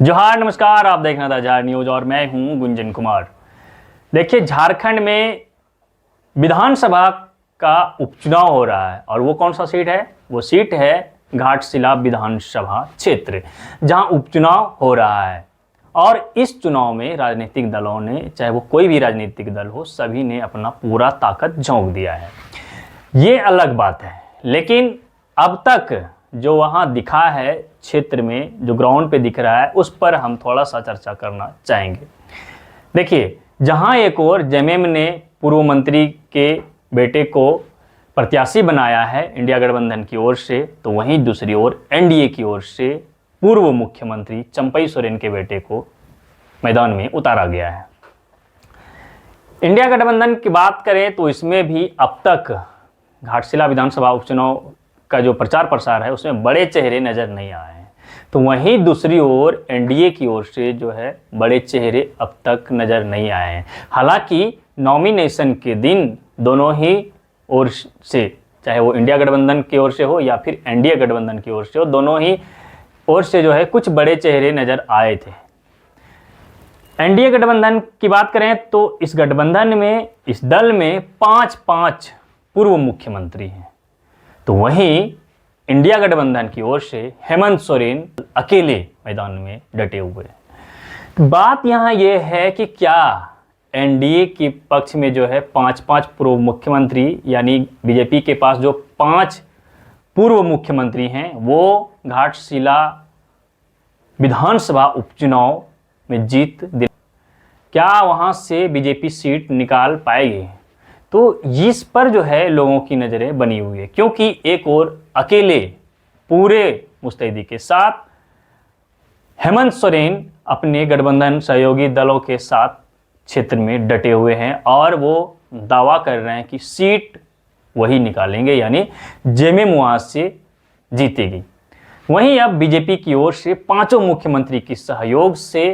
जोहार, नमस्कार। आप देख रहे हैं आजाद न्यूज और मैं हूं गुंजन कुमार। देखिए, झारखंड में विधानसभा का उपचुनाव हो रहा है और वो कौन सा सीट है? वो सीट है घाटशिला विधानसभा क्षेत्र, जहां उपचुनाव हो रहा है। और इस चुनाव में राजनीतिक दलों ने, चाहे वो कोई भी राजनीतिक दल हो, सभी ने अपना पूरा ताकत झोंक दिया है। ये अलग बात है, लेकिन अब तक जो वहाँ दिखा है क्षेत्र में, जो ग्राउंड पे दिख रहा है, उस पर हम थोड़ा सा चर्चा करना चाहेंगे। देखिए, जहाँ एक ओर जेएमएम ने पूर्व मंत्री के बेटे को प्रत्याशी बनाया है इंडिया गठबंधन की ओर से, तो वहीं दूसरी ओर एनडीए की ओर से पूर्व मुख्यमंत्री चंपई सोरेन के बेटे को मैदान में उतारा गया है। इंडिया गठबंधन की बात करें तो इसमें भी अब तक घाटशिला विधानसभा उपचुनाव का जो प्रचार प्रसार है उसमें बड़े चेहरे नजर नहीं आए हैं। तो वहीं दूसरी ओर एनडीए की ओर से जो है बड़े चेहरे अब तक नजर नहीं आए हैं। हालांकि नॉमिनेशन के दिन दोनों ही ओर से, चाहे वो इंडिया गठबंधन की ओर से हो या फिर एनडीए गठबंधन की ओर से हो, दोनों ही ओर से जो है कुछ बड़े चेहरे नजर आए थे। एनडीए गठबंधन की बात करें तो इस गठबंधन में, इस दल में 5 पूर्व मुख्यमंत्री हैं। तो वहीं इंडिया गठबंधन की ओर से हेमंत सोरेन अकेले मैदान में डटे हुए हैं। बात यहाँ ये है कि क्या एनडीए के पक्ष में जो है 5 पूर्व मुख्यमंत्री, यानी बीजेपी के पास जो 5 पूर्व मुख्यमंत्री हैं, वो घाटशिला विधानसभा उपचुनाव में जीत दिला, क्या वहाँ से बीजेपी सीट निकाल पाएगी? तो इस पर जो है लोगों की नज़रें बनी हुई है, क्योंकि एक और अकेले पूरे मुस्तैदी के साथ हेमंत सोरेन अपने गठबंधन सहयोगी दलों के साथ क्षेत्र में डटे हुए हैं और वो दावा कर रहे हैं कि सीट वही निकालेंगे, यानी जेएमएम वहाँ से जीतेगी। वहीं अब बीजेपी की ओर से 5 मुख्यमंत्री के सहयोग से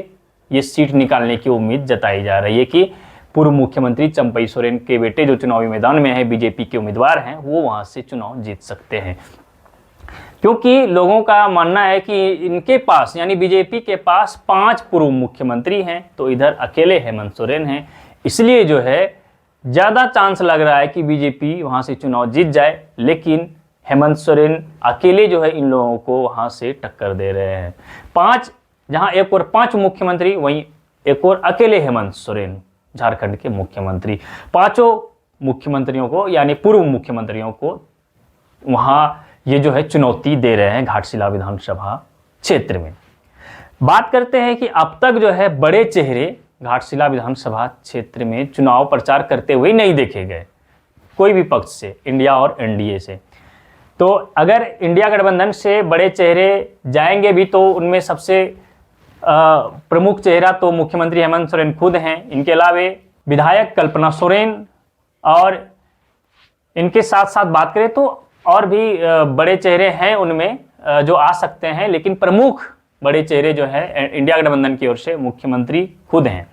ये सीट निकालने की उम्मीद जताई जा रही है कि पूर्व मुख्यमंत्री चंपई सोरेन के बेटे जो चुनावी मैदान में है, बीजेपी के उम्मीदवार हैं, वो वहां से चुनाव जीत सकते हैं। क्योंकि लोगों का मानना है कि इनके पास, यानी बीजेपी के पास 5 पूर्व मुख्यमंत्री हैं, तो इधर अकेले हेमंत सोरेन हैं, इसलिए जो है ज़्यादा चांस लग रहा है कि बीजेपी वहां से चुनाव जीत जाए। लेकिन हेमंत सोरेन अकेले जो है इन लोगों को वहां से टक्कर दे रहे हैं। 5, जहाँ एक और 5 मुख्यमंत्री, वहीं एक और अकेले हेमंत सोरेन झारखंड के मुख्यमंत्री। 5 मुख्यमंत्रियों को, यानी पूर्व मुख्यमंत्रियों को वहां ये जो है चुनौती दे रहे हैं घाटशिला विधानसभा क्षेत्र में। बात करते हैं कि अब तक जो है बड़े चेहरे घाटशिला विधानसभा क्षेत्र में चुनाव प्रचार करते हुए नहीं देखे गए, कोई भी पक्ष से, इंडिया और एनडीए से। तो अगर इंडिया गठबंधन से बड़े चेहरे जाएंगे भी तो उनमें सबसे प्रमुख चेहरा तो मुख्यमंत्री हेमंत सोरेन खुद हैं। इनके अलावे विधायक कल्पना सोरेन, और इनके साथ साथ बात करें तो और भी बड़े चेहरे हैं उनमें जो आ सकते हैं, लेकिन प्रमुख बड़े चेहरे जो है इंडिया गठबंधन की ओर से मुख्यमंत्री खुद हैं।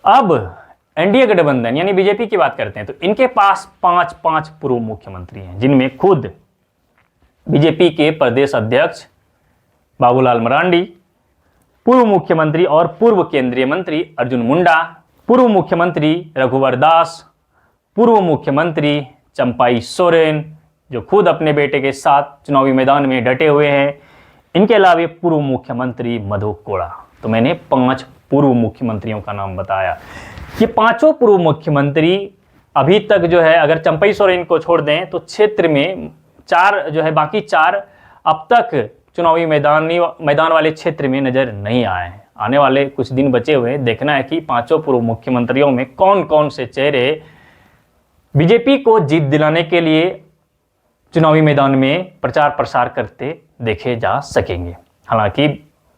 अब एनडीए गठबंधन यानी बीजेपी की बात करते हैं तो इनके पास 5 पूर्व मुख्यमंत्री हैं, जिनमें खुद बीजेपी के प्रदेश अध्यक्ष बाबूलाल मरांडी, पूर्व मुख्यमंत्री और पूर्व केंद्रीय मंत्री अर्जुन मुंडा, पूर्व मुख्यमंत्री रघुवर दास, पूर्व मुख्यमंत्री चंपई सोरेन, जो खुद अपने बेटे के साथ चुनावी मैदान में डटे हुए हैं। इनके अलावा पूर्व मुख्यमंत्री मधु कोड़ा। तो मैंने 5 पूर्व मुख्यमंत्रियों का नाम बताया। ये 5 पूर्व मुख्यमंत्री अभी तक जो है, अगर चंपई सोरेन को छोड़ दें तो क्षेत्र में 4 जो है, बाकी 4 अब तक चुनावी मैदान वाले क्षेत्र में नजर नहीं आए हैं। आने वाले कुछ दिन बचे हुए, देखना है कि 5 पूर्व मुख्यमंत्रियों में कौन कौन से चेहरे बीजेपी को जीत दिलाने के लिए चुनावी मैदान में प्रचार प्रसार करते देखे जा सकेंगे। हालांकि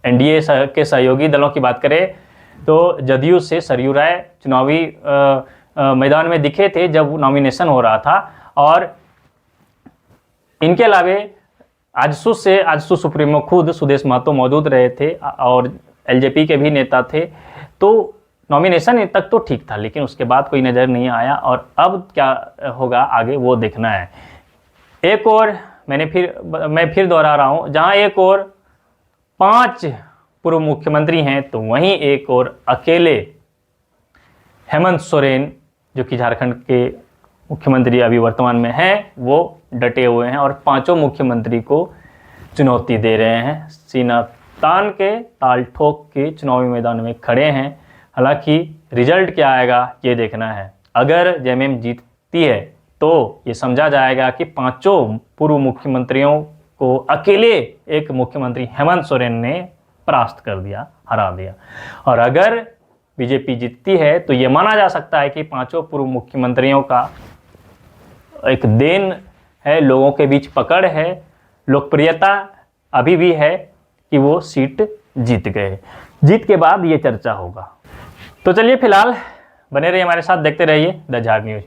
एनडीए के सहयोगी दलों की बात करें तो जदयू से सरयू राय चुनावी मैदान में दिखे थे जब नॉमिनेशन हो रहा था, और इनके अलावे आजसू सुप्रीमो खुद सुदेश महतो मौजूद रहे थे और एलजेपी के भी नेता थे। तो नॉमिनेशन तक तो ठीक था, लेकिन उसके बाद कोई नज़र नहीं आया, और अब क्या होगा आगे वो देखना है। एक और मैं फिर दोहरा रहा हूँ, जहाँ एक और 5 पूर्व मुख्यमंत्री हैं तो वहीं एक और अकेले हेमंत सोरेन जो कि झारखंड के मुख्यमंत्री अभी वर्तमान में हैं, वो डटे हुए हैं और पांचों मुख्यमंत्री को चुनौती दे रहे हैं, सीना तान के ताल ठोक के चुनावी मैदान में खड़े हैं। हालांकि रिजल्ट क्या आएगा ये देखना है। अगर जेएमएम जीतती है तो ये समझा जाएगा कि पांचों पूर्व मुख्यमंत्रियों को अकेले एक मुख्यमंत्री हेमंत सोरेन ने परास्त कर दिया, हरा दिया। और अगर बीजेपी जीतती है तो ये माना जा सकता है कि पांचों पूर्व मुख्यमंत्रियों का एक देन है, लोगों के बीच पकड़ है, लोकप्रियता अभी भी है कि वो सीट जीत गए। जीत के बाद ये चर्चा होगा। तो चलिए फिलहाल बने रहिए हमारे साथ, देखते रहिए द झार न्यूज।